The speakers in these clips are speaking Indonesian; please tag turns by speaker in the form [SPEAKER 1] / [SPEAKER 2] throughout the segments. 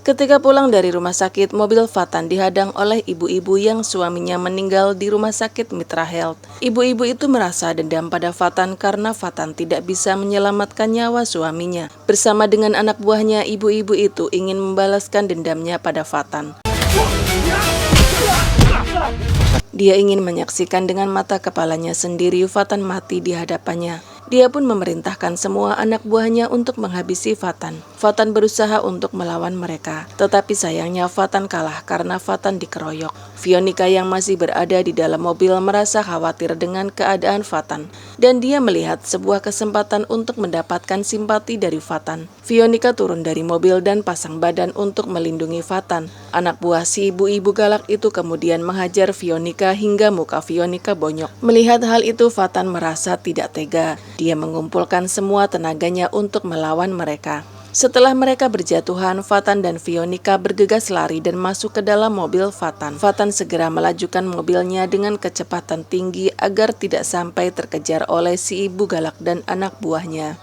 [SPEAKER 1] Ketika pulang dari rumah sakit, mobil Fatan dihadang oleh ibu-ibu yang suaminya meninggal di rumah sakit Mitra Health. Ibu-ibu itu merasa dendam pada Fatan karena Fatan tidak bisa menyelamatkan nyawa suaminya. Bersama dengan anak buahnya, ibu-ibu itu ingin membalaskan dendamnya pada Fatan. Dia ingin menyaksikan dengan mata kepalanya sendiri Fatan mati di hadapannya. Dia pun memerintahkan semua anak buahnya untuk menghabisi Fatan. Fatan berusaha untuk melawan mereka, tetapi sayangnya Fatan kalah karena Fatan dikeroyok. Fionika yang masih berada di dalam mobil merasa khawatir dengan keadaan Fatan, dan dia melihat sebuah kesempatan untuk mendapatkan simpati dari Fatan. Fionika turun dari mobil dan pasang badan untuk melindungi Fatan. Anak buah si ibu-ibu galak itu kemudian menghajar Fionika hingga muka Fionika bonyok. Melihat hal itu, Fatan merasa tidak tega. Dia mengumpulkan semua tenaganya untuk melawan mereka. Setelah mereka berjatuhan, Fatan dan Fionika bergegas lari dan masuk ke dalam mobil Fatan. Fatan segera melajukan mobilnya dengan kecepatan tinggi agar tidak sampai terkejar oleh si ibu galak dan anak buahnya.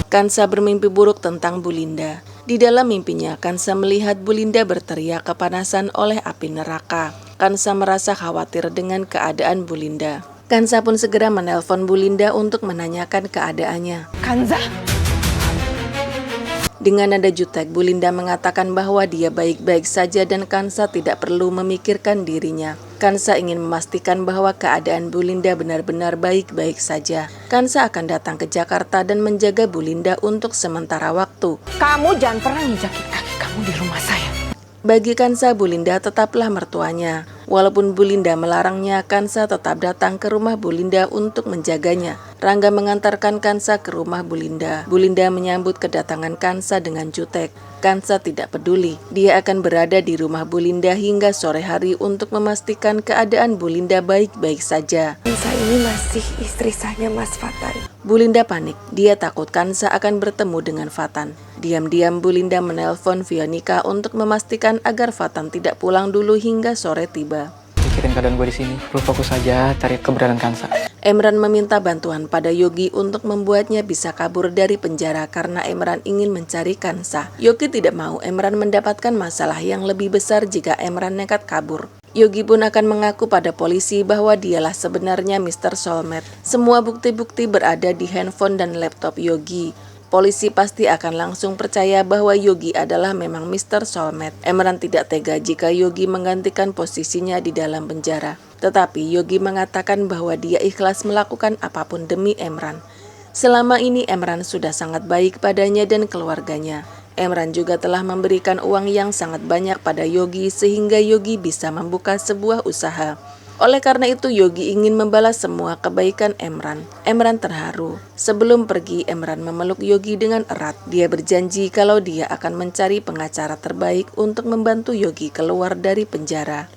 [SPEAKER 1] Kansa bermimpi buruk tentang Bu Linda. Di dalam mimpinya, Kansa melihat Bu Linda berteriak kepanasan oleh api neraka. Kansa merasa khawatir dengan keadaan Bu Linda. Kansa pun segera menelpon Bu Linda untuk menanyakan keadaannya.
[SPEAKER 2] Kansa?
[SPEAKER 1] Dengan nada jutek, Bu Linda mengatakan bahwa dia baik-baik saja dan Kansa tidak perlu memikirkan dirinya. Kansa ingin memastikan bahwa keadaan Bu Linda benar-benar baik-baik saja. Kansa akan datang ke Jakarta dan menjaga Bu Linda untuk sementara waktu.
[SPEAKER 2] Kamu jangan pernah nginjakin kaki kamu di rumah saya.
[SPEAKER 1] Bagi Kansa, Bu Linda tetaplah mertuanya. Walaupun Bu Linda melarangnya, Kansa tetap datang ke rumah Bu Linda untuk menjaganya. Rangga mengantarkan Kansa ke rumah Bu Linda. Bu Linda menyambut kedatangan Kansa dengan jutek. Kansa tidak peduli. Dia akan berada di rumah Bu Linda hingga sore hari untuk memastikan keadaan Bu Linda baik-baik saja.
[SPEAKER 2] Kansa ini masih istri sahnya Mas Fatan.
[SPEAKER 1] Bu Linda panik. Dia takut Kansa akan bertemu dengan Fatan. Diam-diam Bu Linda menelpon Fionika untuk memastikan agar Fatan tidak pulang dulu hingga sore tiba.
[SPEAKER 3] Pikirin keadaan gue di sini. Lu fokus aja cari keberadaan Kansa.
[SPEAKER 1] Emran meminta bantuan pada Yogi untuk membuatnya bisa kabur dari penjara karena Emran ingin mencari Kansa. Yogi tidak mau Emran mendapatkan masalah yang lebih besar jika Emran nekat kabur. Yogi pun akan mengaku pada polisi bahwa dialah sebenarnya Mr. Soulmate. Semua bukti-bukti berada di handphone dan laptop Yogi. Polisi pasti akan langsung percaya bahwa Yogi adalah memang Mr. Soulmate. Emran tidak tega jika Yogi menggantikan posisinya di dalam penjara. Tetapi Yogi mengatakan bahwa dia ikhlas melakukan apapun demi Emran. Selama ini Emran sudah sangat baik padanya dan keluarganya. Emran juga telah memberikan uang yang sangat banyak pada Yogi sehingga Yogi bisa membuka sebuah usaha. Oleh karena itu Yogi ingin membalas semua kebaikan Emran. Emran terharu. Sebelum pergi, Emran memeluk Yogi dengan erat. Dia berjanji kalau dia akan mencari pengacara terbaik untuk membantu Yogi keluar dari penjara.